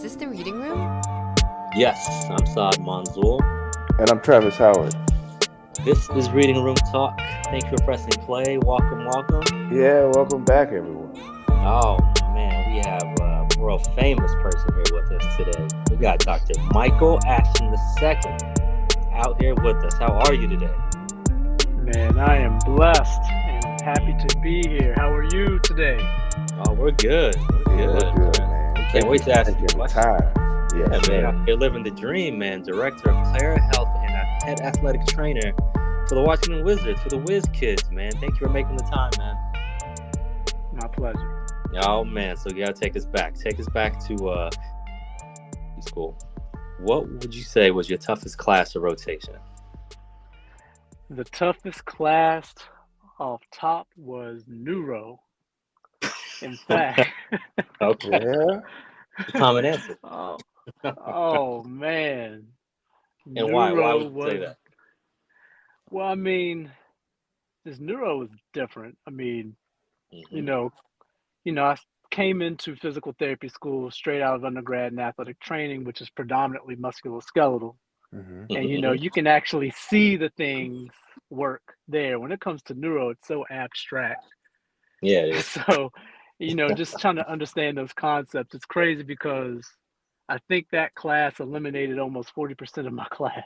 this the reading room? Yes, I'm Saad Manzoor. And I'm Travis Howard. This is Reading Room Talk. Thank you for pressing play. Welcome. Yeah, welcome back, everyone. Oh, man, we have a world famous person here with us today. We got Dr. Michael Ashton II out here with us. How are you today? Man, I am blessed and happy to be here. How are you today? Oh, we're good. We're good, man. Can't wait to ask you a question. Yeah, man. You're living the dream, man. Director of Player Health and a head athletic trainer for the Washington Wizards, for the Wiz Kids, man. Thank you for making the time, man. My pleasure. Oh, man. So you got to take us back. Take us back to school. What would you say was your toughest class or rotation? The toughest class off top was neuro. In fact. Okay. Yeah. Common answer. Oh man. And why? Why would you say that? Well, I mean, this neuro is different. I mean, you know, I came into physical therapy school straight out of undergrad and athletic training, which is predominantly musculoskeletal. Mm-hmm. And you can actually see the things work there. When it comes to neuro, it's so abstract. Yeah, it is. So, just trying to understand those concepts. It's crazy because I think that class eliminated almost 40% of my class.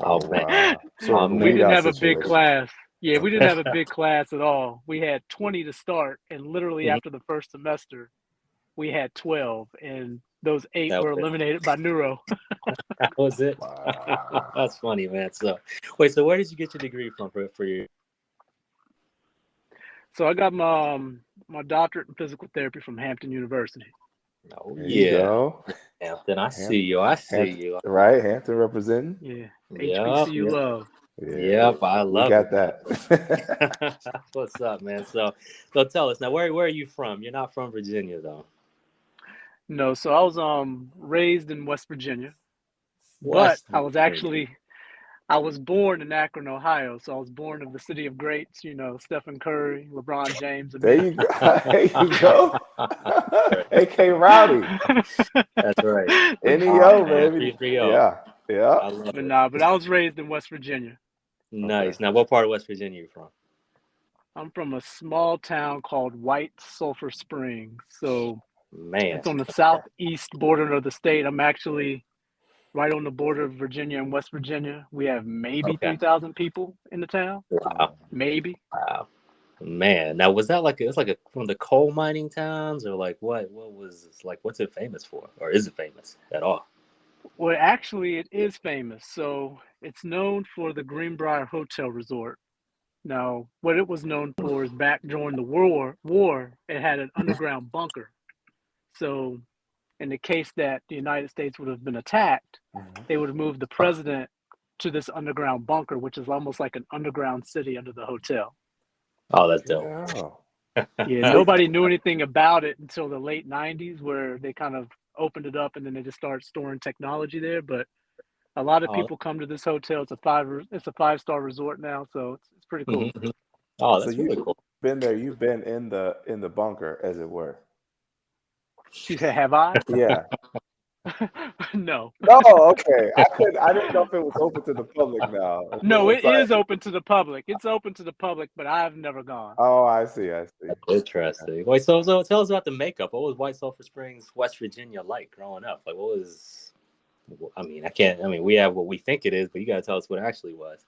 Oh, man. So we didn't have a big class. Yeah, we didn't have a big class at all. We had 20 to start, and literally after the first semester, we had 12, and those 8 were eliminated by neuro. That was it. Wow. That's funny, man. So, wait. So, where did you get your degree from for your? So, I got my doctorate in physical therapy from Hampton University. Oh, there you go. Hampton, I see you. Right, Hampton representing. Yeah, HBCU love. Yep, I love it. We got that. What's up, man? So tell us now, where are you from? You're not from Virginia, though. No, so I was raised in West Virginia, but I was born in Akron, Ohio. So I was born in the city of greats. Stephen Curry, LeBron James. There you go. AK Rowdy. That's right. NEO, baby. 3-3-0. Yeah. But I was raised in West Virginia. Nice. Okay. Now, what part of West Virginia are you from? I'm from a small town called White Sulphur Springs. So, man, it's on the southeast border of the state. I'm actually right on the border of Virginia and West Virginia. We have maybe 3,000 people in the town. Wow. Maybe. Wow. Man, now was that it's like from the coal mining towns, or like what was this, like, what's it famous for, or is it famous at all? Well, actually, it is famous. So it's known for the Greenbrier Hotel Resort. Now, what it was known for is back during the War, it had an underground bunker. So in the case that the United States would have been attacked, they would have moved the president to this underground bunker, which is almost like an underground city under the hotel. Oh, that's dope. Yeah, nobody knew anything about it until the late 90s, where they kind of opened it up and then they just started storing technology there. But a lot of people come to this hotel. It's a 5-star resort now, so it's pretty cool. Mm-hmm. Oh, that's really cool. Been there? You've been in the bunker, as it were. She said, "Have I?" Yeah. No. Oh, okay. I didn't know if it was open to the public now. No, it is open to the public. It's open to the public, but I've never gone. Oh, I see. Interesting. Wait, so tell us about the makeup. What was White Sulphur Springs, West Virginia like growing up? Like, what was? We have what we think it is, but you got to tell us what it actually was.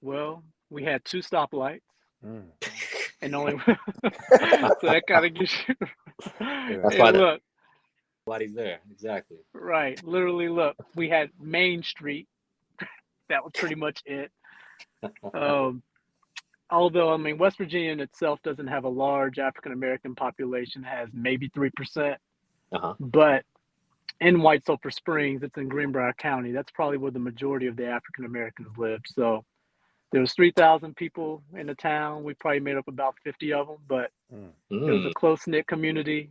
Well, we had 2 stoplights, and only so that kind of gives you. That's why look. Nobody's there. Exactly. Right. Literally, look, we had Main Street. That was pretty much it. Although, West Virginia in itself doesn't have a large African-American population. It has maybe 3%. But in White Sulphur Springs, it's in Greenbrier County. That's probably where the majority of the African-Americans lived. So there was 3,000 people in the town. We probably made up about 50 of them, but it was a close-knit community.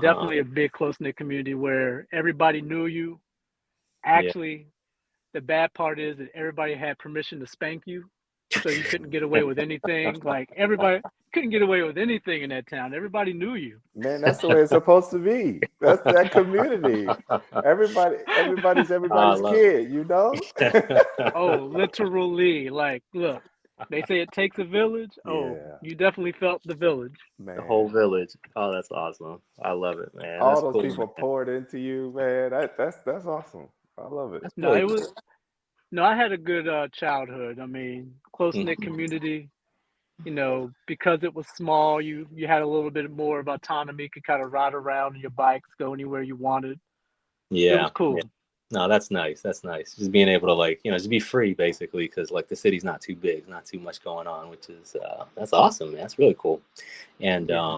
Definitely a big close-knit community where everybody knew you. Actually, the bad part is that everybody had permission to spank you. So you couldn't get away with anything. Like everybody couldn't get away with anything in that town. Everybody knew you. Man, that's the way it's supposed to be. That's that community. Everybody's kid, you know? Oh, literally. Like, look, they say it takes a village. Oh, Yeah. you definitely felt the village. Man. The whole village. Oh, that's awesome. I love it, man. All That's those cool, people man. poured into you, man. That's awesome. I love it. That's No, really it was cool. no, I had a good childhood. I mean, close-knit Mhm. community. You know, because it was small, you had a little bit more of autonomy. You could kind of ride around on your bikes, go anywhere you wanted. It was Yeah. cool. Yeah. No, that's nice. That's nice. Just being able to like, just be free basically, because like the city's not too big, not too much going on, which is that's awesome, man. That's really cool. And Yeah.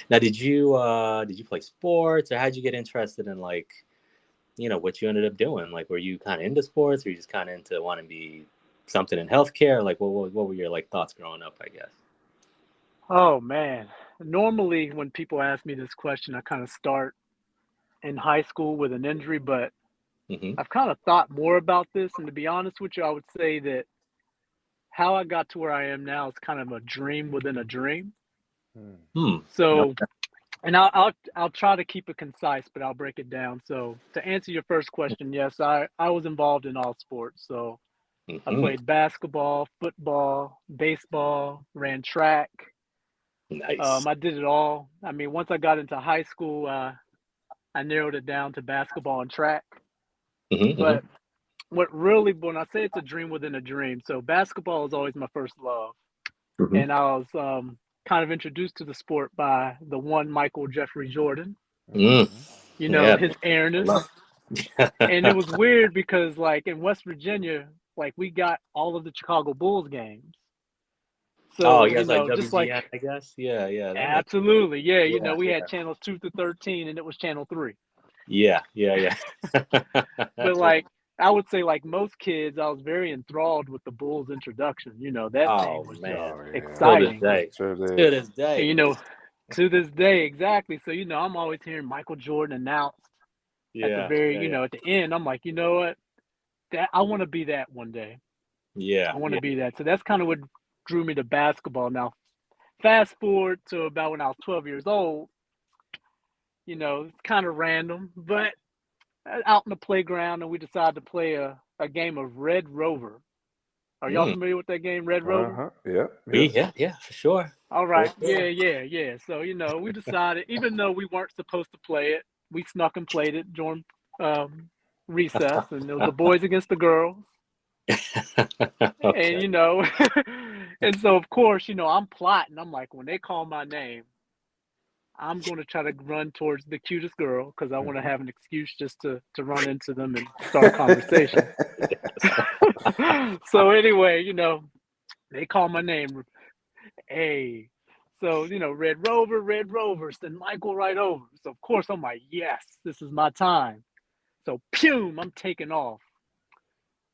now did you play sports, or how'd you get interested in like, what you ended up doing? Like, were you kind of into sports, or you just kind of into wanting to be something in healthcare? Like, what were your like thoughts growing up, I guess? Oh man. Normally when people ask me this question, I kind of start in high school with an injury, but Mm-hmm. I've kind of thought more about this, and to be honest with you, I would say that how I got to where I am now is kind of a dream within a dream. Hmm. So, and I'll try to keep it concise, but I'll break it down. So, to answer your first question, yes, I was involved in all sports. So, I Mm-hmm. played basketball, football, baseball, ran track. Nice. I did it all. I mean, once I got into high school, I narrowed it down to basketball and track. Mm-hmm. But when I say it's a dream within a dream, so basketball is always my first love. Mm-hmm. And I was kind of introduced to the sport by the one Michael Jeffrey Jordan. Mm. You know, Yeah. his airness. And it was weird because, like, in West Virginia, like, we got all of the Chicago Bulls games. Oh, So, you guys like just WGN, like, I guess. Yeah, yeah, that makes. absolutely. Yeah, Yeah, we had yeah, channels 2 through 13, and it was channel 3. yeah, yeah, yeah. But, That's really. like, I would say, like most kids, I was very enthralled with the Bulls introduction. You know, that thing Oh was just man, Oh yeah. to this exciting. day, Sure to did. this And, day. to this day, exactly. So, I'm always hearing Michael Jordan announced at the Yeah, very, yeah, yeah, at the end. I'm like, you know what? That I want to be that one day. yeah, I want to yeah. be that. So that's kind of what drew me to basketball. Now, fast forward to about when I was 12 years old, it's kind of random, but out in the playground, and we decided to play a game of Red Rover. Are y'all Mm. familiar with that game, Red Rover? Uh-huh. Yep. Yeah, for sure. All For right. sure. Yeah. So, we decided, even though we weren't supposed to play it, we snuck and played it during recess, and it was the boys against the girls. Okay. And, and so, of course, I'm plotting. I'm like, when they call my name, I'm going to try to run towards the cutest girl because I want to have an excuse just to run into them and start a conversation. So anyway, they call my name. Hey, so, Red Rover, send Michael right over. So of course I'm like, yes, this is my time. So pew, I'm taking off.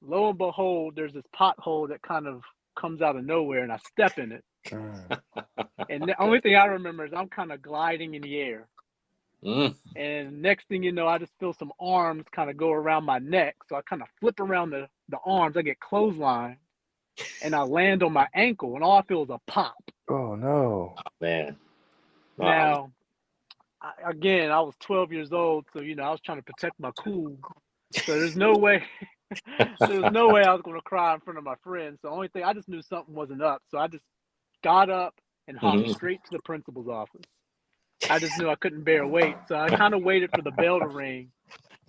Lo and behold, there's this pothole that kind of comes out of nowhere, and I step in it. And the only thing I remember is I'm kind of gliding in the air. Mm. And next thing you know, I just feel some arms kind of go around my neck. So I kind of flip around the arms. I get clotheslined, and I land on my ankle, and all I feel is a pop. Oh no. Man. Now, I was 12 years old, so I was trying to protect my cool. So there's no way I was going to cry in front of my friends. So the only thing, I just knew something wasn't up. So I just got up and hopped straight to the principal's office. I just knew I couldn't bear weight. So I kind of waited for the bell to ring.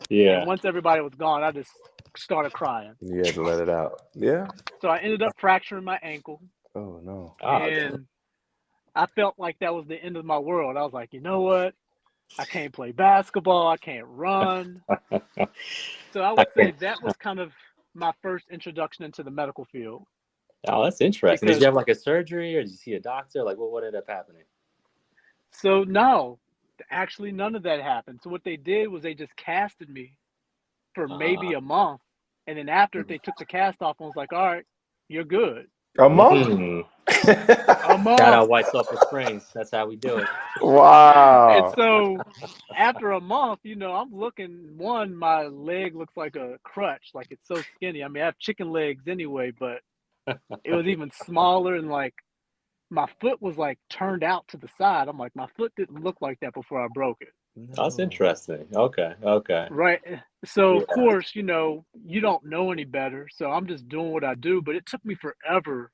Yeah. And once everybody was gone, I just started crying. You had to let it out. Yeah. So I ended up fracturing my ankle. Oh no. And I felt like that was the end of my world. I was like, you know what? I can't play basketball. I can't run. So I would say that was kind of my first introduction into the medical field. Oh, that's interesting. Did you have like a surgery, or did you see a doctor? Like, what ended up happening? So no, actually none of that happened. So what they did was they just casted me for maybe a month. And then after they took the cast off, I was like, all right, you're good. A month? A month. Shout out White Sulphur Springs. That's how we do it. Wow. And so after a month, I'm looking, my leg looks like a crutch. Like, it's so skinny. I mean, I have chicken legs anyway, but It was even smaller, and like my foot was like turned out to the side. I'm like, my foot didn't look like that before I broke it. That's interesting. Okay. Right. So Yeah. of course, you don't know any better. So I'm just doing what I do. But it took me forever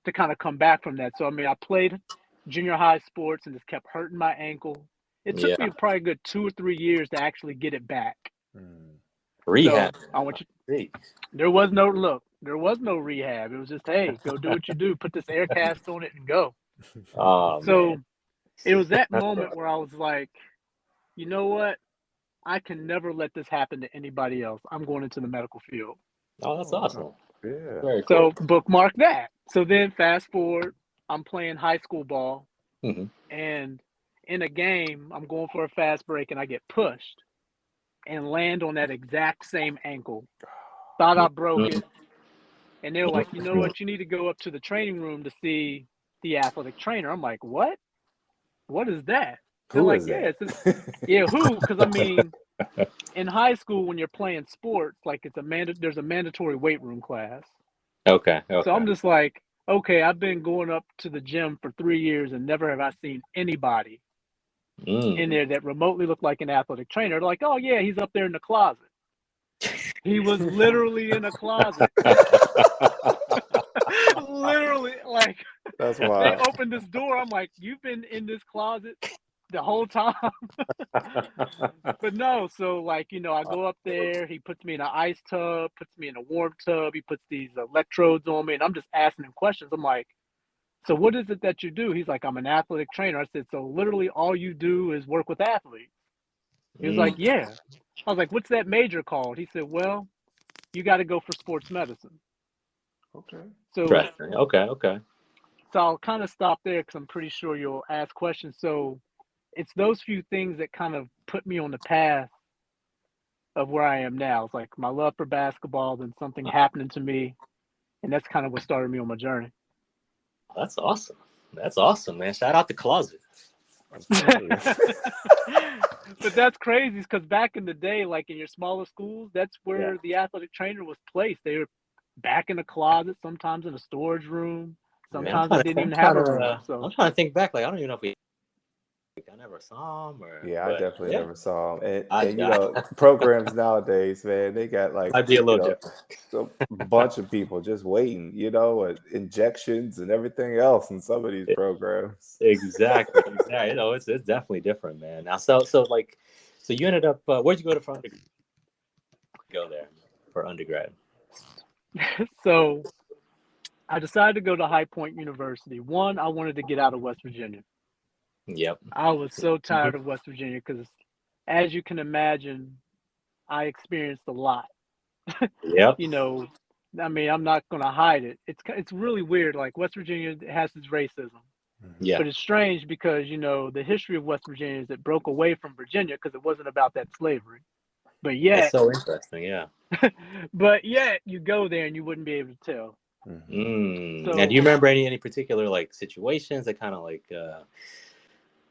to kind of come back from that. So I mean, I played junior high sports and just kept hurting my ankle. It took me probably a good 2 or 3 years to actually get it back. Rehab. So I want you. There was no rehab. It was just, hey, go do what you do. Put this air cast on it and go. Oh, so man. It was that moment where I was like, you know what? I can never let this happen to anybody else. I'm going into the medical field. Oh, that's awesome. Yeah. Very So cool. bookmark that. So then fast forward, I'm playing high school ball, and in a game, I'm going for a fast break, and I get pushed and land on that exact same ankle. Thought I broke it. And they were like, you know what? You need to go up to the training room to see the athletic trainer. I'm like, what? What is that? They're Who like, is yeah, that? yeah, who? Because I mean, in high school when you're playing sports, like there's a mandatory weight room class. Okay. So I'm just like, okay, I've been going up to the gym for 3 years and never have I seen anybody in there that remotely looked like an athletic trainer. They're like, oh yeah, he's up there in the closet. He was literally in a closet. Literally, like, that's they wild. opened this door. I'm like, you've been in this closet the whole time. But no, so like, I go up there, he puts me in an ice tub, puts me in a warm tub, he puts these electrodes on me, and I'm just asking him questions. I'm like, so what is it that you do? He's like, I'm an athletic trainer. I said, so literally all you do is work with athletes? He was like, yeah. I was like, what's that major called? He said, well, you got to go for sports medicine. Okay. So okay. So I'll kind of stop there because I'm pretty sure you'll ask questions. So it's those few things that kind of put me on the path of where I am now. It's like my love for basketball, then something happening to me, and that's kind of what started me on my journey. That's awesome. That's awesome, man. Shout out the closet. But that's crazy because back in the day, like in your smaller schools, that's where the athletic trainer was placed. They were back in the closet, sometimes in a storage room. Sometimes they didn't even have a room. So I'm trying to think back. Like, I don't even know if I never saw him or. Yeah, I definitely never saw him. And I programs nowadays, man, they got like I'd be a little different. a bunch of people just waiting, injections and everything else in some of these programs. Exactly. It's definitely different, man. Now, so you ended up where'd you go for undergrad? Go there for undergrad. So I decided to go to High Point University. One, I wanted to get out of West Virginia. Yep. I was so tired of West Virginia because, as you can imagine, I experienced a lot. Yep. I mean, I'm not going to hide it. It's really weird. Like, West Virginia has its racism. Yeah. But it's strange because, the history of West Virginia is it broke away from Virginia because it wasn't about that slavery. But yet, that's so interesting. Yeah. But yet, you go there and you wouldn't be able to tell. So, now, do you remember any particular like situations that kind of like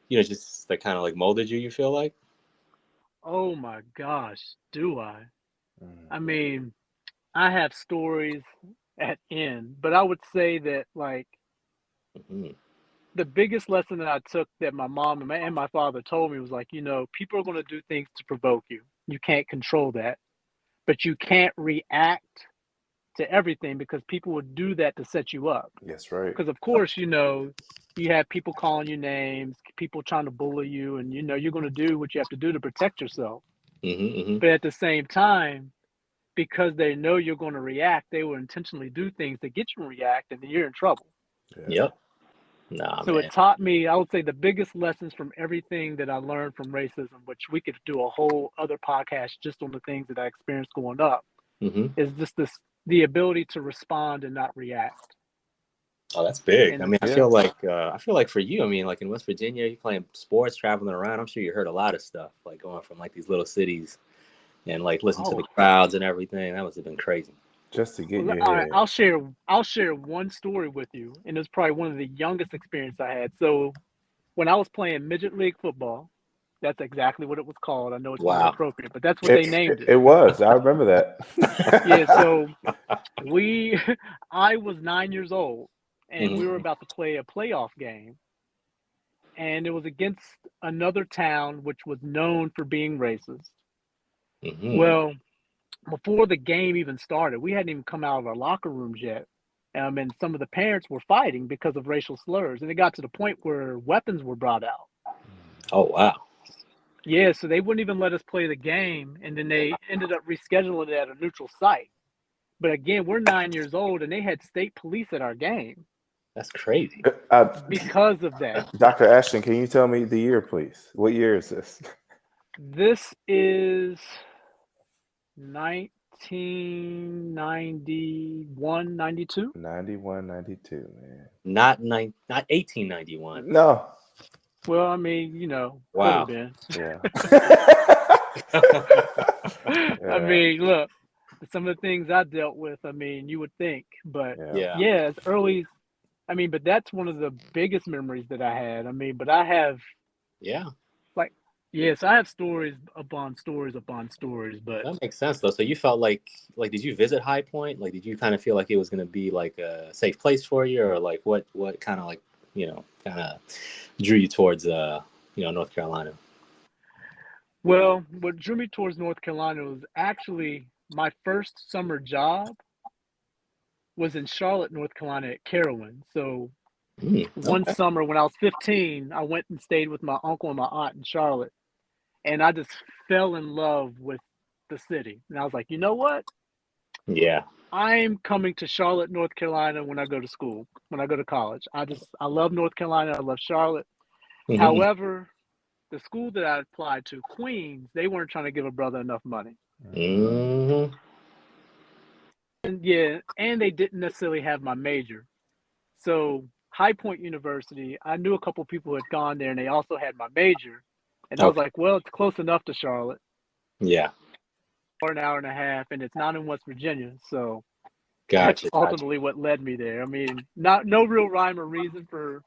just that kind of like molded you feel like? Oh my gosh, do I? I mean, I have stories at end, but I would say that like the biggest lesson that I took that my mom and my father told me was like, people are going to do things to provoke you. You can't control that, but you can't react to everything because people would do that to set you up. That's right. Because of course, you have people calling you names, people trying to bully you, and you're going to do what you have to do to protect yourself. But at the same time, because they know you're going to react, they will intentionally do things to get you to react, and then you're in trouble. Yep. So it taught me, I would say, the biggest lessons from everything that I learned from racism, which we could do a whole other podcast just on the things that I experienced growing up, is just the ability to respond and not react. Oh, that's big. I mean, I feel like for you, I mean, like in West Virginia, you're playing sports, traveling around. I'm sure you heard a lot of stuff, like going from like these little cities and like listen to the crowds and everything. That must have been crazy. Just to get your head. I'll share one story with you, and it's probably one of the youngest experiences I had. So when I was playing midget league football, That's exactly what it was called. I know it's Wow. inappropriate, but that's what they named it. It was. I remember that. Yeah, so I was 9 years old, and we were about to play a playoff game, and it was against another town which was known for being racist. Well, before the game even started, we hadn't even come out of our locker rooms yet. And some of the parents were fighting because of racial slurs, and it got to the point where weapons were brought out. Oh, wow. Yeah, so they wouldn't even let us play the game, and then they ended up rescheduling it at a neutral site. But again, we're 9 years old, and they had state police at our game. That's crazy. Because of that. Dr. Ashton, can you tell me the year, please? What year is this? This is 1991, 92? 91, 92, man. Not 1891. No. Well, I mean, you know, wow. could have been. Yeah. I mean, look, some of the things I dealt with, I mean, you would think, but yeah, as early, I mean, but that's one of the biggest memories that I had. I mean, but I have, like, yes, I have stories upon stories upon stories, but that makes sense though. So you felt like, did you visit High Point? Like, did you kind of feel like it was going to be like a safe place for you, or like what kind of like, you know, kind of drew you towards, you know, North Carolina? Well, what drew me towards North Carolina was actually my first summer job was in Charlotte, North Carolina at Carowin. So one summer when I was 15, I went and stayed with my uncle and my aunt in Charlotte. And I just fell in love with the city. And I was like, you know what? Yeah. I'm coming to Charlotte, North Carolina when I go to school, when I go to college. I love North Carolina. I love Charlotte. However, the school that I applied to, Queens, they weren't trying to give a brother enough money. And and they didn't necessarily have my major. So High Point University, I knew a couple of people who had gone there, and they also had my major. And I was like, well, it's close enough to Charlotte. Yeah. For an hour and a half, and it's not in West Virginia. So that's ultimately what led me there. I mean, no real rhyme or reason for,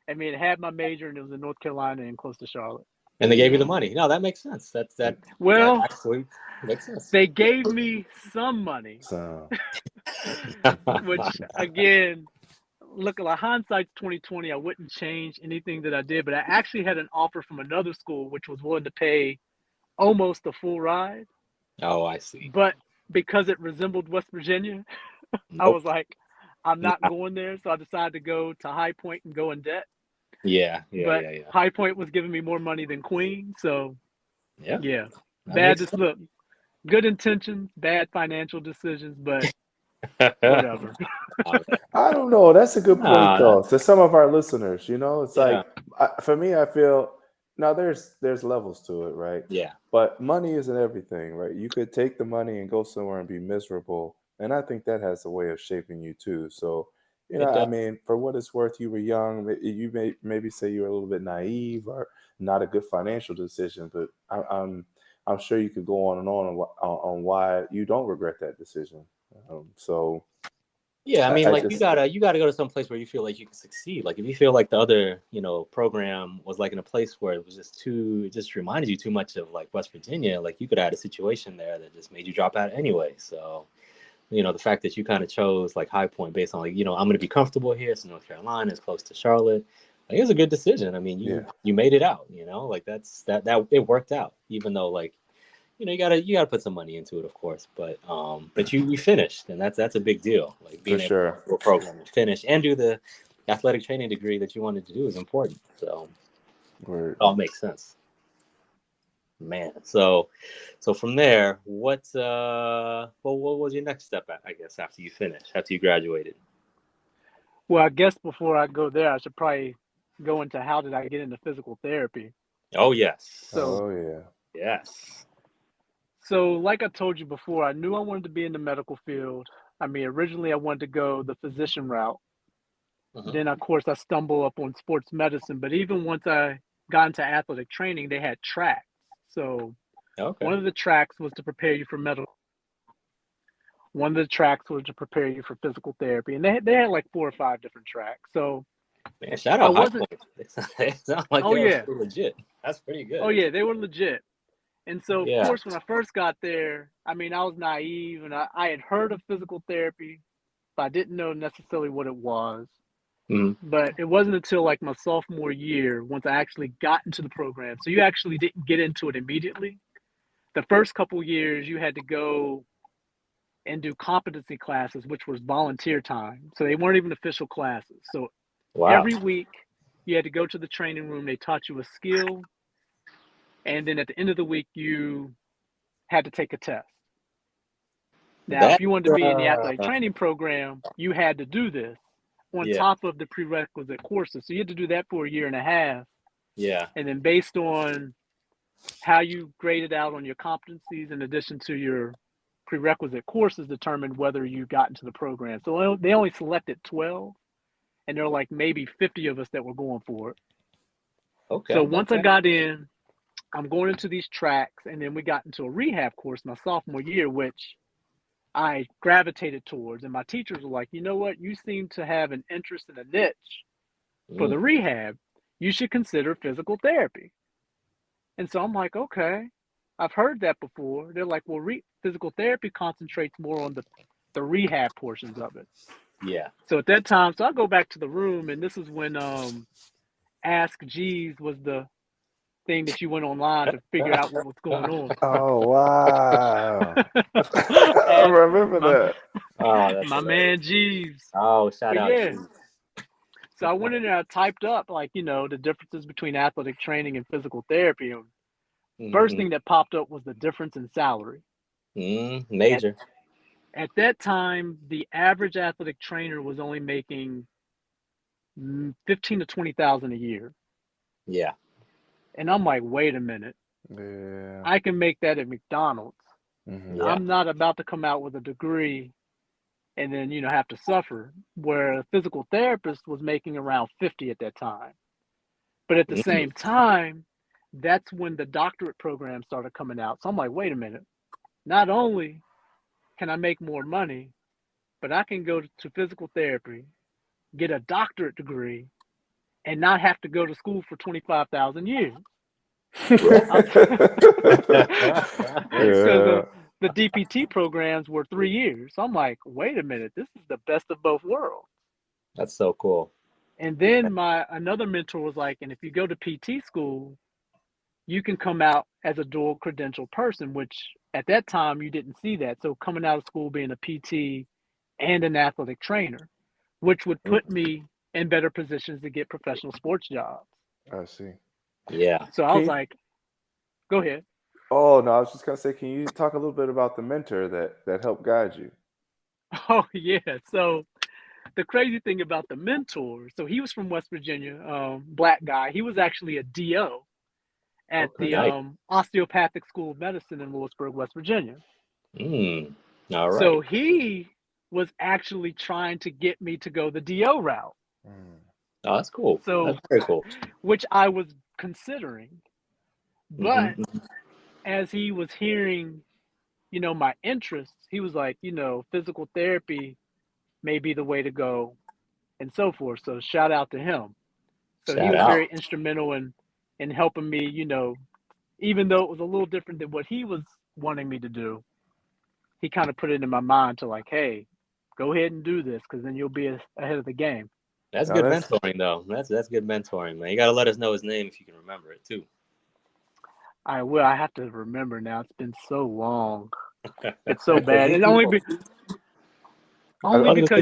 I mean, it had my major, and it was in North Carolina and close to Charlotte. And they gave you the money. No, that makes sense. That actually makes sense. They gave me some money. So. Which, again, look, like hindsight's 2020. I wouldn't change anything that I did, but I actually had an offer from another school which was willing to pay almost a full ride. Oh, I see. But because it resembled West Virginia, I was like, I'm not going there. So I decided to go to High Point and go in debt. Yeah. High Point was giving me more money than Queen. So, yeah. Look, good intentions, bad financial decisions, but whatever. I don't know. That's a good point, though. To some of our listeners, you know, it's like, for me, I feel now there's levels to it, right? Yeah. But money isn't everything, right? You could take the money and go somewhere and be miserable, and I think that has a way of shaping you too. So, you know, I mean, for what it's worth, you were young. You may maybe say you were a little bit naive or not a good financial decision, but I'm sure you could go on and on why you don't regret that decision. Yeah, I mean, like you gotta go to some place where you feel like you can succeed. Like if you feel like the other, you know, program was like in a place where it was just reminded you too much of like West Virginia, like you could have had a situation there that just made you drop out anyway. So, you know, the fact that you kind of chose like High Point based on like, you know, I'm gonna be comfortable here. So North Carolina is close to Charlotte. Like, it was a good decision. I mean, you made it out. You know, like that it worked out, even though like, you know, you gotta put some money into it, of course, but you finished, and that's a big deal. Like being able to do a program and finish and do the athletic training degree that you wanted to do is important. So it all makes sense, man. So from there, what was your next step? I guess after you graduated. Well, I guess before I go there, I should probably go into how did I get into physical therapy. Oh yes. Yes. So like I told you before, I knew I wanted to be in the medical field. I mean, originally I wanted to go the physician route. Then, of course, I stumbled up on sports medicine. But even once I got into athletic training, they had tracks. So one of the tracks was to prepare you for medical. One of the tracks was to prepare you for physical therapy. And they had like 4 or 5 different tracks. So Man, shout out High Point. It sounds like they were legit. That's pretty good. Oh yeah, they were legit. And so, of course, when I first got there, I mean, I was naive, and I had heard of physical therapy, but I didn't know necessarily what it was. Mm-hmm. But it wasn't until like my sophomore year, once I actually got into the program. So you actually didn't get into it immediately. The first couple years, you had to go and do competency classes, which was volunteer time. So they weren't even official classes. So every week, you had to go to the training room. They taught you a skill. And then at the end of the week, you had to take a test. Now, if you wanted to be in the athletic training program, you had to do this on top of the prerequisite courses. So you had to do that for a year and a half. Yeah. And then based on how you graded out on your competencies in addition to your prerequisite courses determined whether you got into the program. So they only selected 12, and there were like maybe 50 of us that were going for it. Okay. So once I got in, I'm going into these tracks, and then we got into a rehab course my sophomore year, which I gravitated towards. And my teachers were like, you know what? You seem to have an interest in a niche for the rehab. You should consider physical therapy. And so I'm like, okay, I've heard that before. They're like, well, physical therapy concentrates more on the rehab portions of it. Yeah. So at that time, so I go back to the room, and this is when Ask Jeeves was the thing that you went online to figure out what was going on. Oh, wow. I remember that. Oh, that's my man Jeeves. Oh, shout out. Yeah. So I went in there, I typed up like, the differences between athletic training and physical therapy. And first thing that popped up was the difference in salary. Major. At that time, the average athletic trainer was only making $15,000 to $20,000 a year. Yeah. And I'm like, wait a minute. Yeah. I can make that at McDonald's. Yeah. I'm not about to come out with a degree and then, have to suffer, where a physical therapist was making around 50 at that time. But at the same time, that's when the doctorate program started coming out. So I'm like, wait a minute. Not only can I make more money, but I can go to physical therapy, get a doctorate degree, and not have to go to school for 25,000 years. Because the DPT programs were 3 years. So I'm like, wait a minute, this is the best of both worlds. That's so cool. And then another mentor was like, and if you go to PT school, you can come out as a dual credentialed person, which at that time you didn't see that. So coming out of school being a PT and an athletic trainer, which would put me in better positions to get professional sports jobs. I see. Yeah. So I was like, go ahead. Oh, no, I was just going to say, can you talk a little bit about the mentor that helped guide you? Oh, yeah. So the crazy thing about the mentor, so he was from West Virginia, black guy. He was actually a DO at the Osteopathic School of Medicine in Lewisburg, West Virginia. All right. So he was actually trying to get me to go the DO route. Oh, that's cool. So that's very cool. Which I was considering. But as he was hearing, my interests, he was like, physical therapy may be the way to go and so forth. So shout out to him. So he was very instrumental in helping me, even though it was a little different than what he was wanting me to do, he kind of put it in my mind to like, hey, go ahead and do this because then you'll be ahead of the game. That's good mentoring, though. That's good mentoring, man. You got to let us know his name if you can remember it, too. I will. I have to remember now. It's been so long. It's so bad. It's only because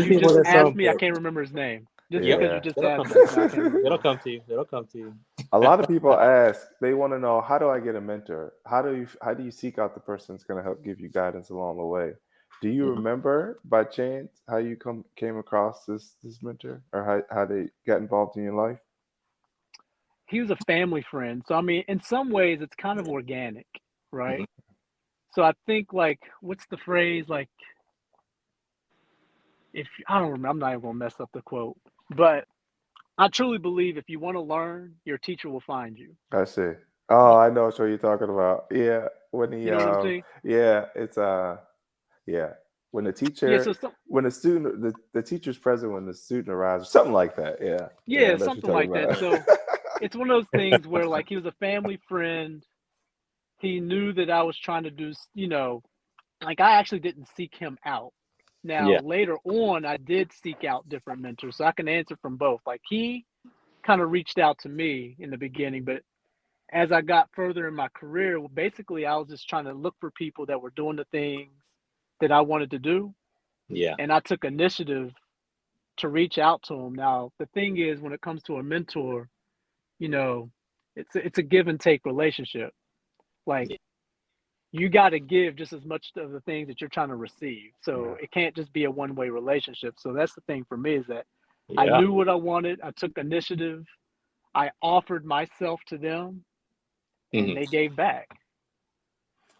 you just asked me, I can't remember his name. Just because you just asked me. It'll come to you. It'll come to you. A lot of people ask, they want to know, how do I get a mentor? How do you seek out the person that's going to help give you guidance along the way? Do you remember by chance how you came across this mentor, or how they got involved in your life? He was a family friend. So, I mean, in some ways, it's kind of organic, right? So I think, like, what's the phrase? Like, I don't remember, I'm not even going to mess up the quote. But I truly believe if you want to learn, your teacher will find you. I see. Oh, I know what you're talking about. Yeah. When he, you know what I'm saying? yeah, it's, yeah. when the teacher, when the student, the teacher's present when the student arrives, something like that. Yeah, something like that. So it's one of those things where like he was a family friend. He knew that I was trying to do, like I actually didn't seek him out. Now later on, I did seek out different mentors, so I can answer from both. Like he kind of reached out to me in the beginning, but as I got further in my career, basically I was just trying to look for people that were doing the things that I wanted to do. Yeah. And I took initiative to reach out to them. Now, the thing is, when it comes to a mentor, it's a give and take relationship. Like you got to give just as much of the things that you're trying to receive. So it can't just be a one-way relationship. So that's the thing for me is that I knew what I wanted. I took initiative. I offered myself to them and they gave back.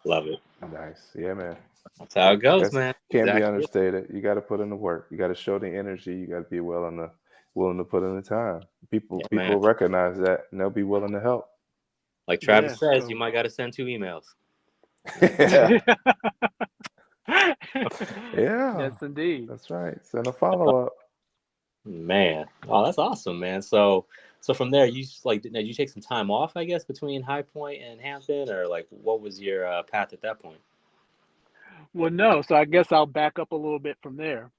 Love it. Nice. Yeah, man. That's how it goes, man. Can't be understated. You got to put in the work. You got to show the energy. You got to be willing to put in the time. People recognize that and they'll be willing to help. Like Travis says, you might got to send 2 emails. Yes, indeed. That's right. Send a follow-up. Man. Oh, that's awesome, man. So from there, did you take some time off, I guess, between High Point and Hampton, or like what was your path at that point? Well, no. So I guess I'll back up a little bit from there.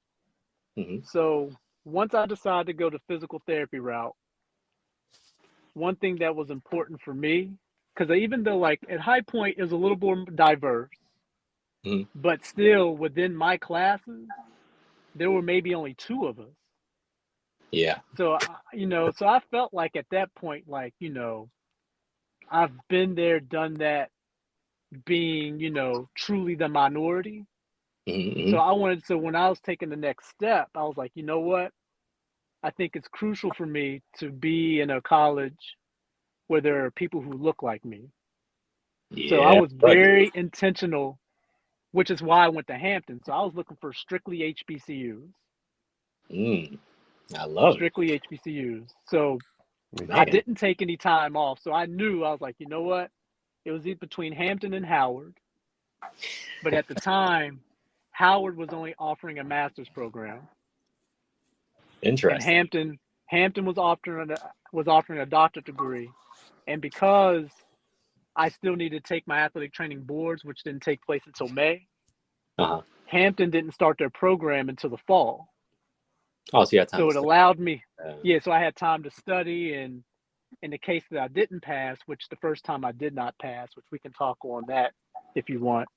Mm-hmm. So once I decided to go the physical therapy route, one thing that was important for me, because even though like at High Point it was a little more diverse, but still within my classes, there were maybe only 2 of us. Yeah. So, so I felt like at that point, like, I've been there, done that, being, truly the minority. Mm-hmm. So when I was taking the next step, I was like, you know what? I think it's crucial for me to be in a college where there are people who look like me. Yeah, so I was very intentional, which is why I went to Hampton. So I was looking for strictly HBCUs. I love strictly HBCUs. So I didn't take any time off. So I knew, I was like, you know what? It was between Hampton and Howard. But at the time, Howard was only offering a master's program. Interesting. And Hampton was offering a doctorate degree. And because I still needed to take my athletic training boards, which didn't take place until May, Hampton didn't start their program until the fall. Oh, so you had time. So it allowed me, so I had time to study. And in the case that I didn't pass, which the first time I did not pass, which we can talk on that if you want,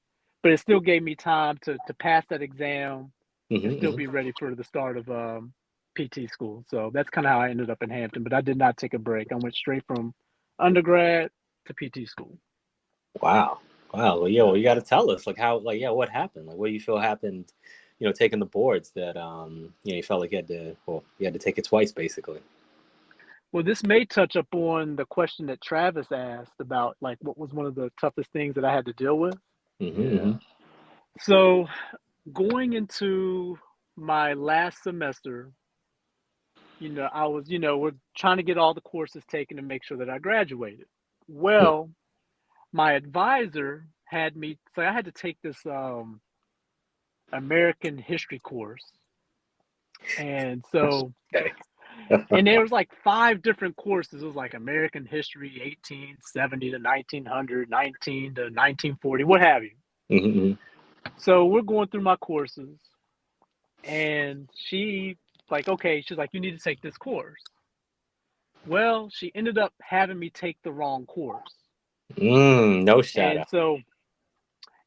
but it still gave me time to pass that exam and still be ready for the start of PT school. So that's kind of how I ended up in Hampton, but I did not take a break. I went straight from undergrad to PT school. Wow. Well, you got to tell us what happened? Like, what do you feel happened, taking the boards that, you felt like you had to take it twice, basically. Well, this may touch upon the question that Travis asked about, like, what was one of the toughest things that I had to deal with. So going into my last semester, I was, we're trying to get all the courses taken to make sure that I graduated. Well, my advisor had me, so I had to take this American history course. And so, and there was like 5 different courses. It was like American history, 1870 to 1900, 19 to 1940, what have you. So we're going through my courses and she's like, you need to take this course. Well, she ended up having me take the wrong course. No shout out.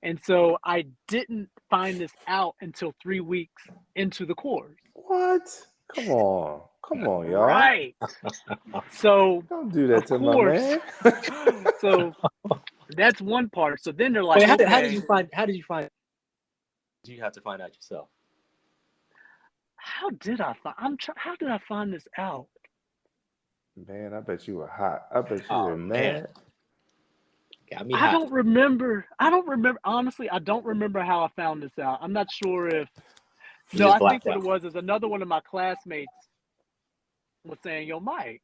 And so I didn't find this out until 3 weeks into the course. What? Come on, y'all. Right. So don't do that to my man. So that's one part. So then they're like, wait, how did you find? Do you have to find out yourself? How did I find this out? Man, I bet you were hot. I bet you were mad. Got me hot. I don't remember. Honestly, I don't remember how I found this out. I'm not sure if. No, I think what it was is another one of my classmates was saying, "Yo, Mike,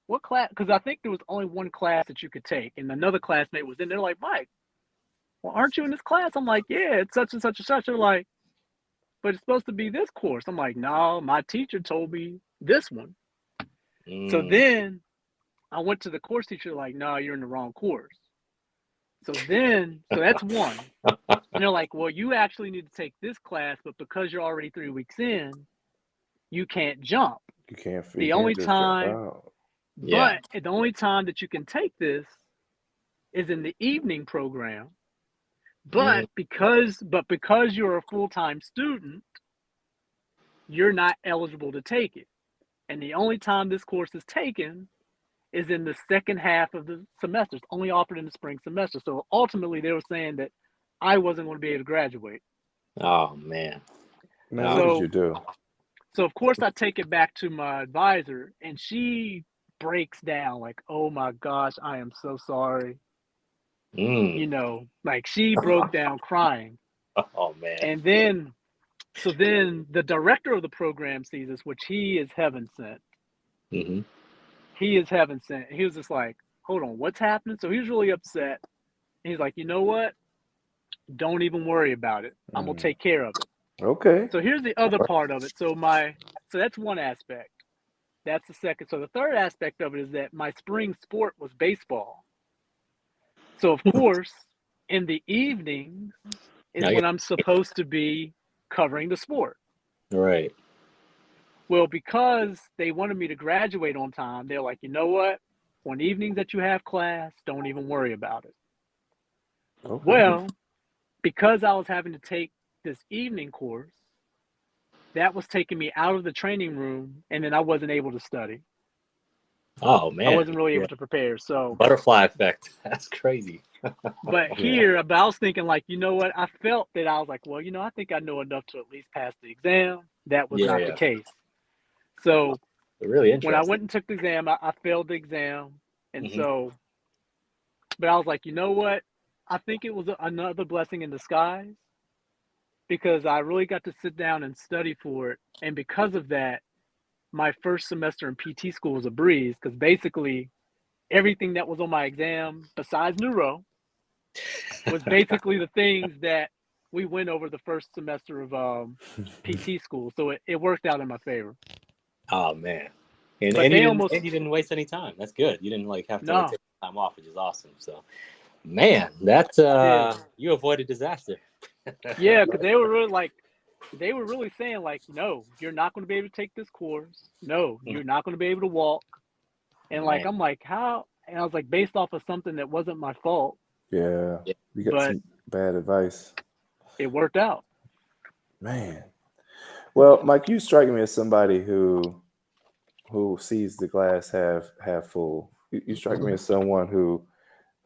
what class?" Because I think there was only one class that you could take, and another classmate was in there. Like, Mike, well, aren't you in this class? I'm like, yeah, it's such and such and such. They're like, but it's supposed to be this course. I'm like, no, my teacher told me this one. So then I went to the course teacher, like, no, you're in the wrong course. So that's one. And they're like, well, you actually need to take this class, but because you're already 3 weeks in, you can't jump. You can't. The only time that you can take this is in the evening program. But because you're a full-time student, you're not eligible to take it. And the only time this course is taken is in the second half of the semester. It's only offered in the spring semester. So ultimately, they were saying that I wasn't going to be able to graduate. Oh, man. What did you do? So, of course, I take it back to my advisor, and she breaks down like, oh, my gosh, I am so sorry. You know, like she broke down crying. Oh, man. And then the director of the program sees us, which he is heaven sent. He is heaven sent. He was just like, hold on, what's happening? So he was really upset. And he's like, you know what? Don't even worry about it. I'm going to take care of it. Okay. So here's the other part of it. So that's one aspect. That's the second. So the third aspect of it is that my spring sport was baseball. So of course, in the evenings is when I'm supposed to be covering the sport. Right. Well, because they wanted me to graduate on time, they're like, you know what? On evenings that you have class, don't even worry about it. Okay. Well, because I was having to take this evening course, that was taking me out of the training room, and then I wasn't able to study. Oh, man. I wasn't really able to prepare. So butterfly effect. That's crazy. But I was thinking, like, you know what? I felt that I was like, well, you know, I think I know enough to at least pass the exam. That was not the case. So really interesting. When I went and took the exam, I failed the exam. And so, but I was like, you know what? I think it was another blessing in disguise because I really got to sit down and study for it. And because of that, my first semester in PT school was a breeze because basically everything that was on my exam besides neuro was basically the things that we went over the first semester of PT school. So it worked out in my favor. Oh, man. And you didn't waste any time. That's good. You didn't have to take time off, which is awesome. So, man, that's you avoided disaster. Yeah, because they were really saying like, no, you're not going to be able to take this course. No, you're not going to be able to walk. And like, I'm like, how? And I was like, based off of something that wasn't my fault. Yeah, you got some bad advice. It worked out. Man. Well, Mike, you strike me as somebody who sees the glass half full. You strike me as someone who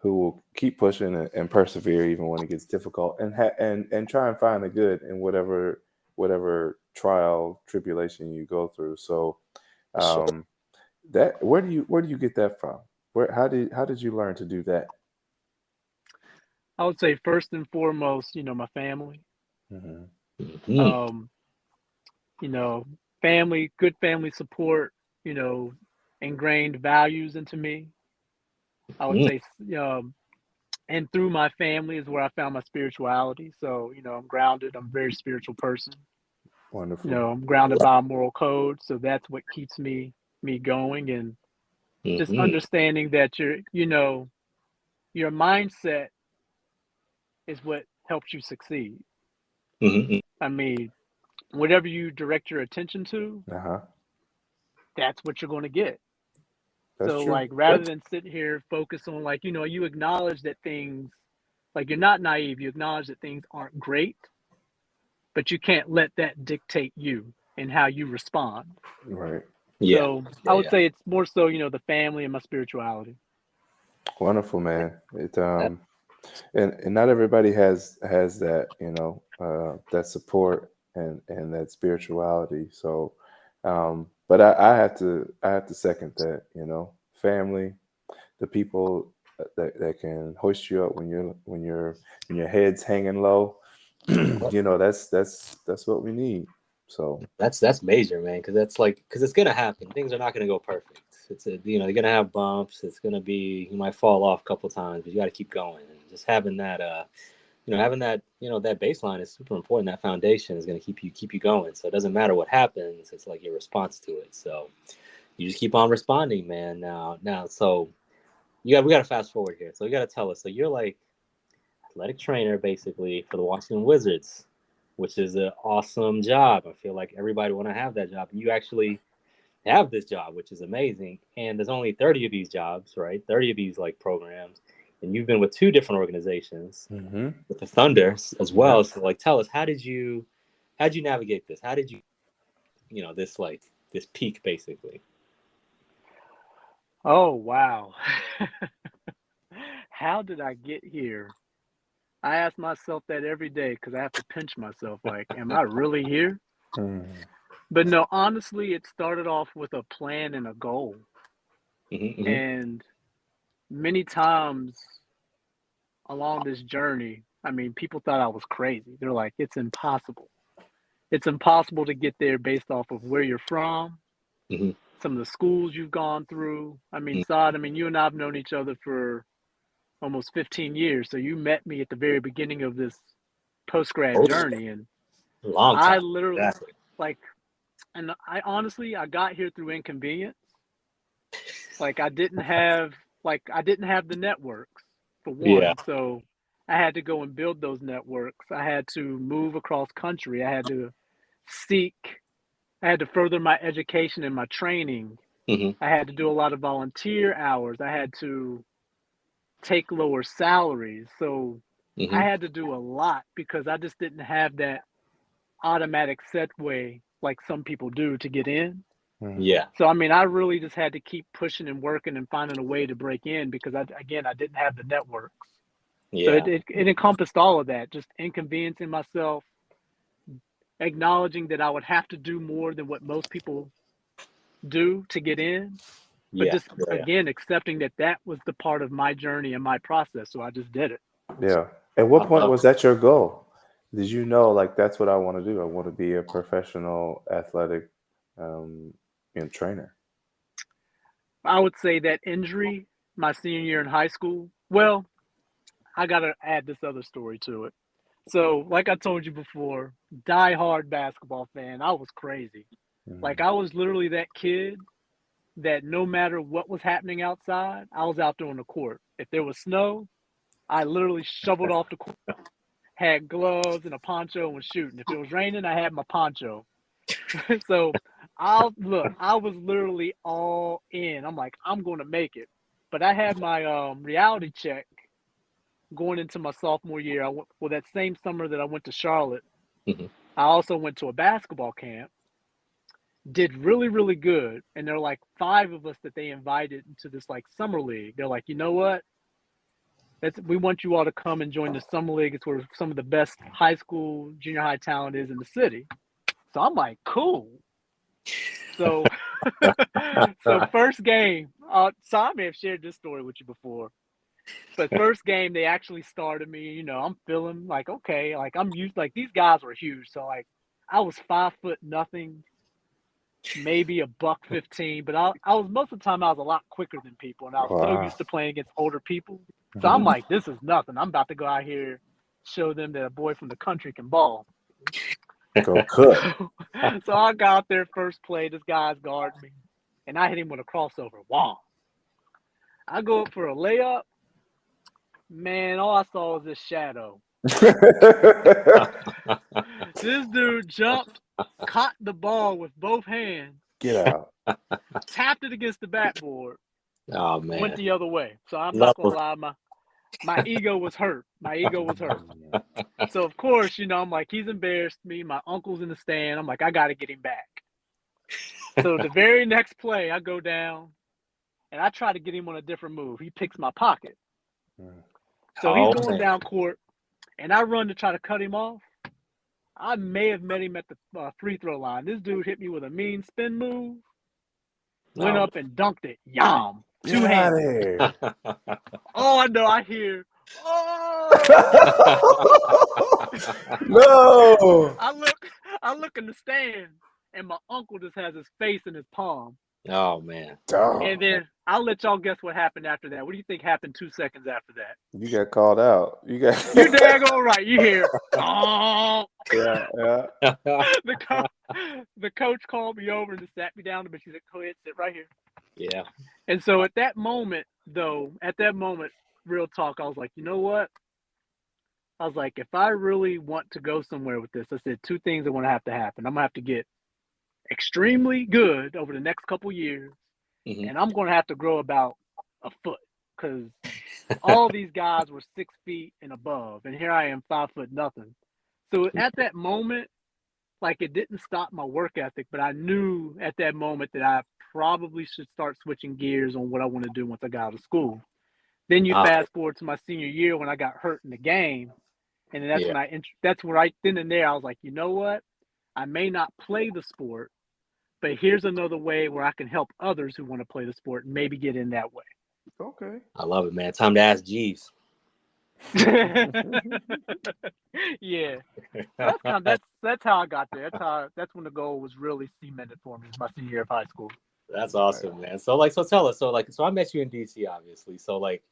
will keep pushing and persevere even when it gets difficult, and try and find the good in whatever trial tribulation you go through. So, that where do you get that from? How did you learn to do that? I would say first and foremost, my family. Family, good family support. Ingrained values into me. I would say, and through my family is where I found my spirituality. So, I'm grounded. I'm a very spiritual person. Wonderful. I'm grounded by a moral code. So that's what keeps me going. And just understanding that your mindset is what helps you succeed. I mean, whatever you direct your attention to, that's what you're going to get. That's so true. Like rather than sit here focus on like, you acknowledge that things, like you're not naive, you acknowledge that things aren't great, but you can't let that dictate you and how you respond. Right. Yeah. So I would say it's more so, the family and my spirituality. Wonderful, man. It and not everybody has that, that support and that spirituality. So but I have to second that, family, the people that can hoist you up when your head's hanging low. That's what we need. So that's major, man, because it's gonna happen. Things are not gonna go perfect. You're gonna have bumps. It's gonna be, you might fall off a couple times, but you got to keep going. And just having that having that, that baseline is super important. That foundation is going to keep you going. So it doesn't matter what happens. It's like your response to it. So you just keep on responding, man. So we got to fast forward here. So you got to tell us. So you're like athletic trainer basically for the Washington Wizards, which is an awesome job. I feel like everybody want to have that job. And you actually have this job, which is amazing. And there's only 30 of these jobs, right? 30 of these like programs. And you've been with 2 different organizations, with the Thunder as well. So like, tell us, how'd you navigate this? How did you, this peak basically? Oh, wow. How did I get here? I ask myself that every day because I have to pinch myself. Like, am I really here? But no, honestly, it started off with a plan and a goal. And many times along this journey, I mean, people thought I was crazy. They're like, it's impossible. It's impossible to get there based off of where you're from, some of the schools you've gone through. I mean, Saad, you and I have known each other for almost 15 years. So you met me at the very beginning of this post-grad journey. And long time. I literally, and I honestly, I got here through inconvenience. Like I didn't have the networks for one. Yeah. So I had to go and build those networks. I had to move across country. I had to further my education and my training. I had to do a lot of volunteer hours. I had to take lower salaries. So I had to do a lot because I just didn't have that automatic segue like some people do to get in. Yeah. So, I really just had to keep pushing and working and finding a way to break in because I didn't have the networks. Yeah. So it encompassed all of that, just inconveniencing myself, acknowledging that I would have to do more than what most people do to get in. But again, accepting that was the part of my journey and my process. So I just did it. Yeah. At what point was that your goal? Did you know, like, that's what I want to do? I want to be a professional athletic trainer. I would say that injury my senior year in high school. Well, I got to add this other story to it. So like I told you before, diehard basketball fan. I was crazy. Like I was literally that kid that no matter what was happening outside, I was out there on the court. If there was snow, I literally shoveled off the court, had gloves and a poncho and was shooting. If it was raining, I had my poncho. So I was literally all in. I'm like, I'm going to make it. But I had my reality check going into my sophomore year. That same summer that I went to Charlotte, I also went to a basketball camp. Did really, really good. And there were like 5 of us that they invited into this like summer league. They're like, you know what? We want you all to come and join the summer league. It's where some of the best high school, junior high talent is in the city. So I'm like, cool. So, first game, so I may have shared this story with you before, but first game, they actually started me, I'm feeling like, okay, like I'm used, like these guys were huge. So like I was 5'0", maybe $115, but I was, most of the time I was a lot quicker than people. And I was so used to playing against older people. So I'm like, this is nothing. I'm about to go out here, show them that a boy from the country can ball. Go cook. So I got out there first play. This guy's guarding me, and I hit him with a crossover. Wow! I go up for a layup. Man, all I saw was this shadow. This dude jumped, caught the ball with both hands. Get out. Tapped it against the backboard. Oh man! Went the other way. So I'm not gonna lie, my ego was hurt. So of course, I'm like, he's embarrassed me. My uncle's in the stand. I'm like, I got to get him back. So the very next play, I go down and I try to get him on a different move. He picks my pocket. So he's going down court and I run to try to cut him off. I may have met him at the free throw line. This dude hit me with a mean spin move. Went up and dunked it. Yum. 2 hands. Oh, I know. I hear. Oh! No. I look in the stand, and my uncle just has his face in his palm. Oh man. Oh. And then I'll let y'all guess what happened after that. What do you think happened 2 seconds after that? You got called out. You got. You daggone right. You hear, oh. Yeah. The coach called me over and just sat me down, but she said, "Go ahead, sit right here." Yeah. And so at that moment, real talk, I was like, you know what? I was like, if I really want to go somewhere with this, I said 2 things are going to have to happen. I'm going to have to get extremely good over the next couple years, and I'm going to have to grow about a foot because all these guys were 6 feet and above, and here I am 5 foot nothing. So at that moment, like, it didn't stop my work ethic, but I knew at that moment that I probably should start switching gears on what I want to do once I got out of school. Then you fast forward to my senior year when I got hurt in the game, and then that's when right then and there I was like, you know what? I may not play the sport, but here's another way where I can help others who want to play the sport and maybe get in that way. Okay. I love it, man. Time to ask Jeeves. Yeah, that's how I got there. That's when the goal was really cemented for me, my senior year of high school. That's awesome, man. So tell us. So I met you in DC, obviously. So like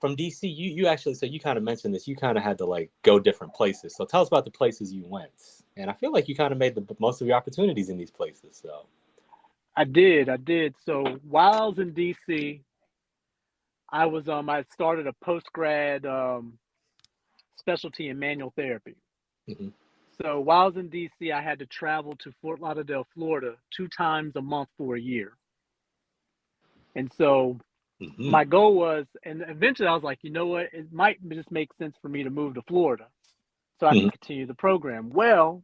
from DC, you actually, so you kind of mentioned this. You kind of had to like go different places. So tell us about the places you went. And I feel like you kind of made the most of your opportunities in these places. So I did. So while I was in DC, I started a post-grad specialty in manual therapy. mm-hmm. So while I was in DC, I had to travel to Fort Lauderdale, Florida 2 times a month for a year. And so my goal was, and eventually I was like, you know what, it might just make sense for me to move to Florida so I can continue the program. Well,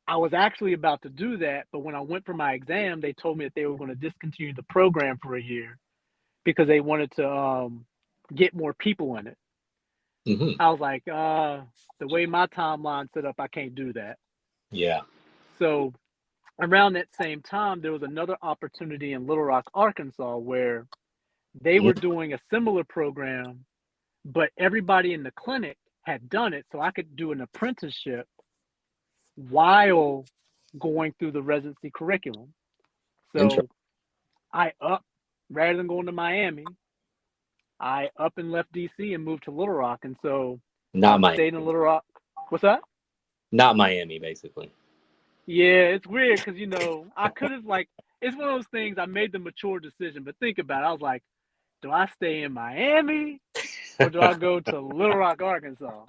I was actually about to do that, but when I went for my exam, they told me that they were going to discontinue the program for a year because they wanted to get more people in it. I was like, the way my timeline's set up, I can't do that. Yeah. So around that same time, there was another opportunity in Little Rock, Arkansas, where they were doing a similar program, but everybody in the clinic had done it, so I could do an apprenticeship while going through the residency curriculum. So rather than going to Miami, I up and left DC and moved to Little Rock. And so I stayed in Little Rock. What's that? Not Miami, basically. Yeah, it's weird because, I could have, it's one of those things, I made the mature decision, but think about it. I was like, do I stay in Miami or do I go to Little Rock, Arkansas?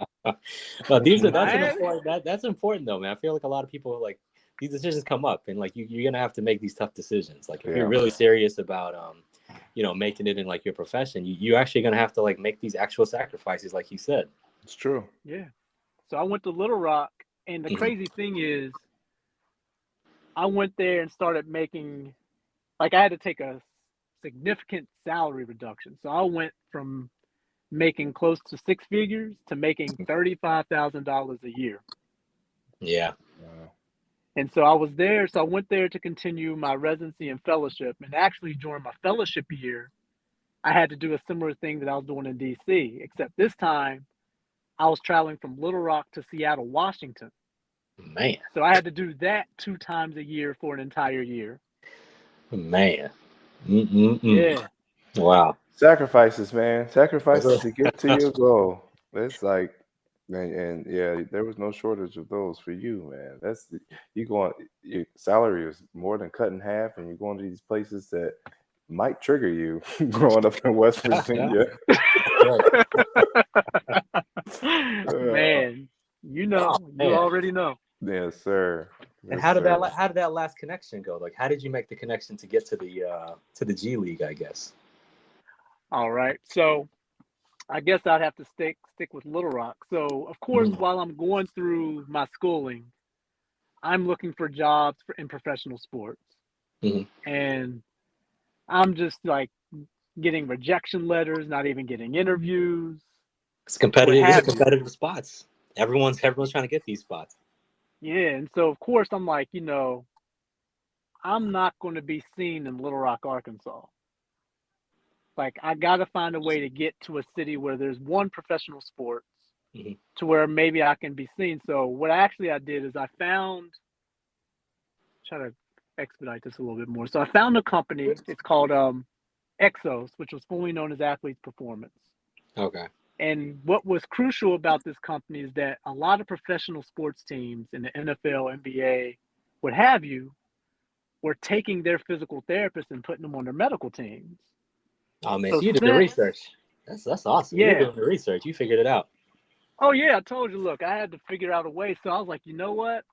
Well, that's important though, man. I feel like a lot of people like these decisions come up and like you're gonna have to make these tough decisions. Like if you're really serious about making it in like your profession, you're actually gonna have to like make these actual sacrifices, like you said. It's true. Yeah. So I went to Little Rock, and the crazy thing is, I went there and started making, I had to take a significant salary reduction. So I went from making close to 6 figures to making $35,000 a year. Yeah. Wow. And so I went there to continue my residency and fellowship. And actually during my fellowship year, I had to do a similar thing that I was doing in DC, except this time I was traveling from Little Rock to Seattle, Washington. Man. So I had to do that 2 times a year for an entire year. Man. Yeah. Wow. Sacrifices, man. Sacrifices to get to your goal. It's like, and yeah, there was no shortage of those for you, man. Your salary is more than cut in half, and you're going to these places that might trigger you growing up in West Virginia. Man, you already know. Yes, sir. And how did that last connection go? Like, how did you make the connection to get to the G League, I guess? All right. So I guess I'd have to stick with Little Rock. So of course, while I'm going through my schooling, I'm looking for jobs in professional sports. And I'm just like getting rejection letters, not even getting interviews. It's competitive. These are competitive spots. Everyone's trying to get these spots. Yeah, and so of course I'm like, I'm not going to be seen in Little Rock, Arkansas. Like, I got to find a way to get to a city where there's one professional sports to where maybe I can be seen. So what I did is I found, try to expedite this a little bit more. So I found a company. It's called Exos, which was formerly known as Athletes Performance. Okay. And what was crucial about this company is that a lot of professional sports teams in the NFL, NBA, what have you, were taking their physical therapists and putting them on their medical teams. Oh man, so you did the research. That's awesome. Yeah. You're doing the research. You figured it out. Oh yeah, I told you. Look, I had to figure out a way. So I was like, you know what?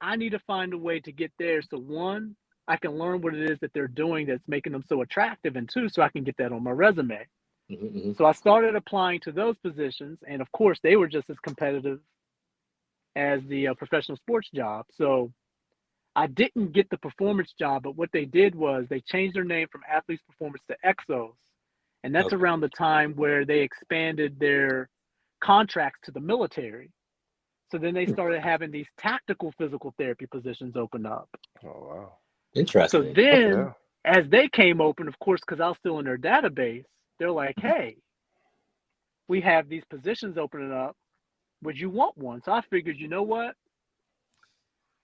I need to find a way to get there. So one, I can learn what it is that they're doing that's making them so attractive, and two, so I can get that on my resume. Mm-hmm. So I started applying to those positions, and of course, they were just as competitive as the professional sports job. So I didn't get the performance job, but what they did was they changed their name from Athletes Performance to Exos, and that's around the time where they expanded their contracts to the military. So then they started having these tactical physical therapy positions open up. Oh, wow. Interesting. So then, as they came open, of course, because I was still in their database, they're like, hey, we have these positions opening up. Would you want one? So I figured, you know what?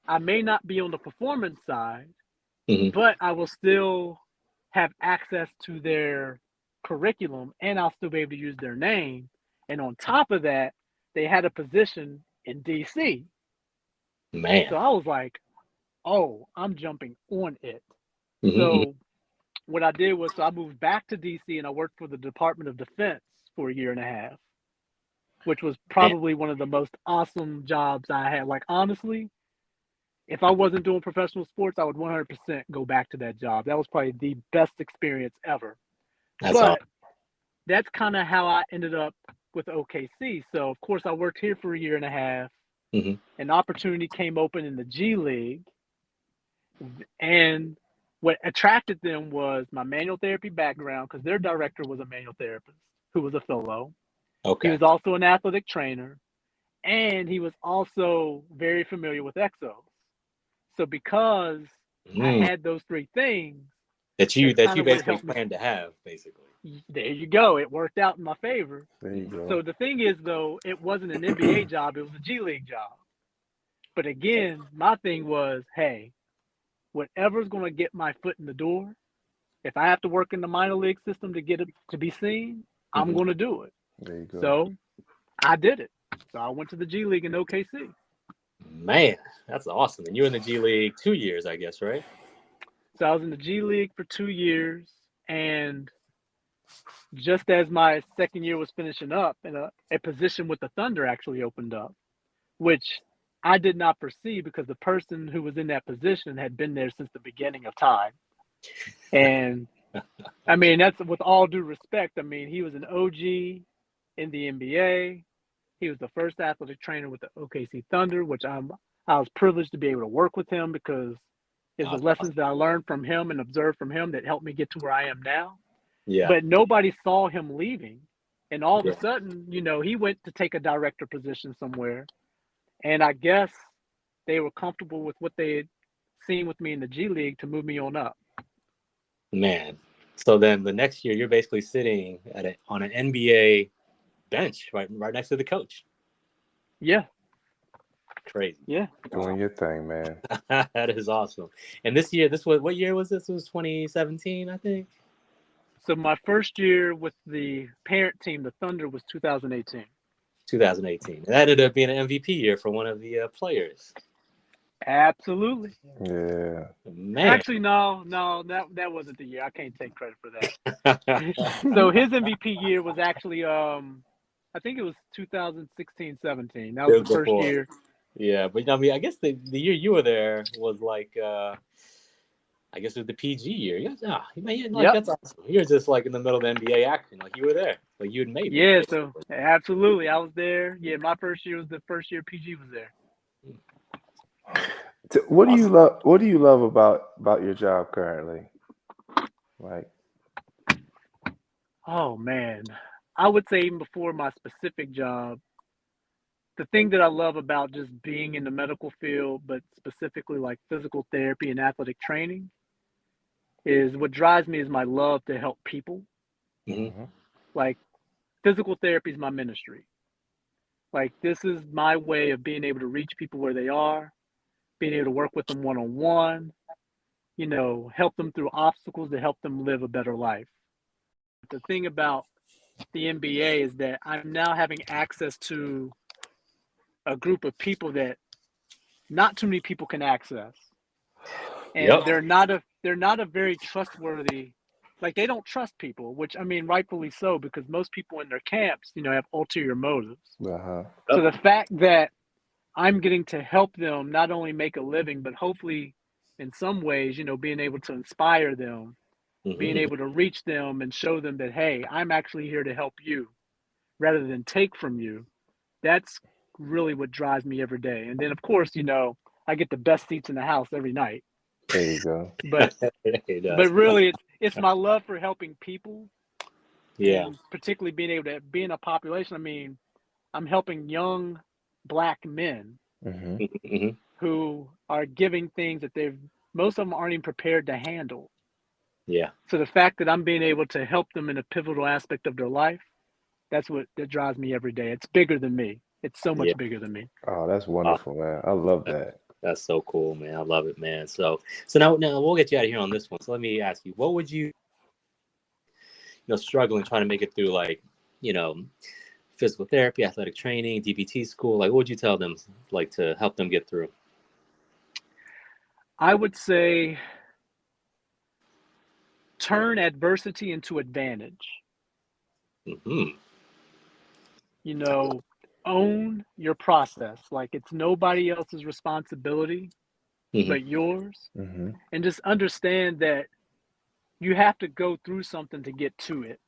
I may not be on the performance side, but I will still have access to their curriculum, and I'll still be able to use their name. And on top of that, they had a position in DC. Man. So I was like, oh, I'm jumping on it. So what I did was, I moved back to DC and I worked for the Department of Defense for a year and a half, which was probably one of the most awesome jobs I had. Like, honestly, if I wasn't doing professional sports, I would 100% go back to that job. That was probably the best experience ever. That's kind of how I ended up with OKC. So, of course, I worked here for a year and a half. An opportunity came open in the G League. And what attracted them was my manual therapy background, because their director was a manual therapist who was a fellow. He was also an athletic trainer, and he was also very familiar with Exos. So because I had those three things that you basically planned to have, basically. There you go. It worked out in my favor. There you go. So the thing is, though, it wasn't an NBA job. It was a G League job. But again, my thing was, hey, whatever's going to get my foot in the door, if I have to work in the minor league system to get it to be seen, I'm going to do it. There you go. So I did it. So I went to the G League in OKC. Man, that's awesome. And you were in the G League 2 years, I guess, right? So I was in the G League for 2 years, and just as my second year was finishing up, and a position with the Thunder actually opened up, which I did not foresee because the person who was in that position had been there since the beginning of time. And I mean, that's with all due respect. I mean, he was an OG in the NBA. He was the first athletic trainer with the OKC Thunder, which I was privileged to be able to work with him because it's the lessons that I learned from him and observed from him that helped me get to where I am now. Yeah. But nobody saw him leaving. And all of a sudden, you know, he went to take a director position somewhere. And I guess they were comfortable with what they had seen with me in the G League to move me on up. Man. So then the next year, you're basically sitting on an NBA bench right next to the coach. Yeah. Crazy. Yeah. Doing your thing, man. That is awesome. And this year, what year was this? It was 2017, I think. So my first year with the parent team, the Thunder, was 2018. 2018. That ended up being an MVP year for one of the players. Absolutely. Yeah. Man. Actually, no, that wasn't the year. I can't take credit for that. So his MVP year was actually, I think it was 2016-17. That was the first year. Yeah, but I mean, I guess the year you were there was like, I guess it was the PG year. That's awesome. You're just like in the middle of the NBA action, like you were there, like you had made it. Yeah, so absolutely, I was there. Yeah, my first year was the first year PG was there. What do you love? What do you love about your job currently? Like, oh man, I would say even before my specific job, the thing that I love about just being in the medical field, but specifically like physical therapy and athletic training, is what drives me is my love to help people. Mm-hmm. Like physical therapy is my ministry. Like this is my way of being able to reach people where they are, being able to work with them one-on-one, help them through obstacles to help them live a better life. The thing about the NBA is that I'm now having access to a group of people that not too many people can access. And they're not a very trustworthy, like they don't trust people, which I mean, rightfully so, because most people in their camps, have ulterior motives. So the fact that I'm getting to help them not only make a living, but hopefully in some ways, being able to inspire them, being able to reach them and show them that, hey, I'm actually here to help you rather than take from you. That's really what drives me every day. And then, of course, I get the best seats in the house every night. There you go. But really, it's my love for helping people. Yeah. And particularly being able to be in a population. I mean, I'm helping young Black men who are giving things that most of them aren't even prepared to handle. Yeah. So the fact that I'm being able to help them in a pivotal aspect of their life, that drives me every day. It's bigger than me. It's so much bigger than me. Oh, that's wonderful, man. I love that. That's so cool, man. I love it, man. So now we'll get you out of here on this one. So let me ask you, what would you struggling trying to make it through, like, physical therapy, athletic training, DPT school, like what would you tell them, like, to help them get through? I would say turn adversity into advantage. Own your process. Like, it's nobody else's responsibility but yours. And just understand that you have to go through something to get to it.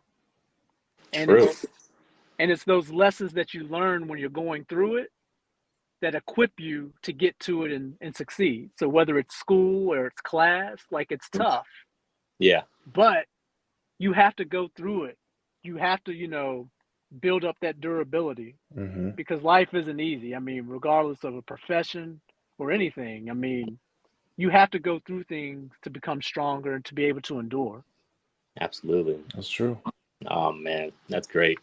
And it's those lessons that you learn when you're going through it that equip you to get to it and succeed. So whether it's school or it's class, like, it's tough. Yeah. But you have to go through it. You have to, build up that durability because life isn't easy. I mean, regardless of a profession or anything, I mean, you have to go through things to become stronger and to be able to endure. Absolutely. That's true. Oh, man, that's great.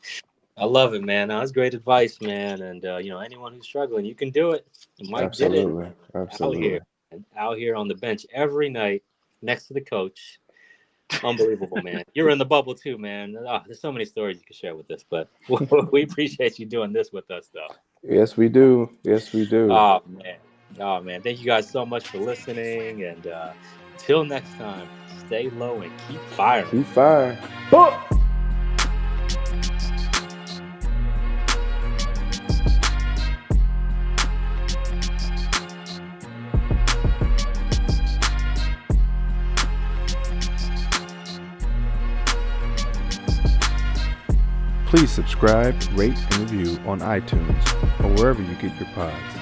I love it, man. That's great advice, man. And, anyone who's struggling, you can do it. Mike did it. Absolutely. Out here on the bench every night next to the coach. Unbelievable, man. You're in the bubble too, man. Oh, there's so many stories you can share with this, but we appreciate you doing this with us, though. Yes, we do. Oh, man. Thank you guys so much for listening. And till next time, stay low and keep firing. Oh! Please subscribe, rate, and review on iTunes or wherever you get your pods.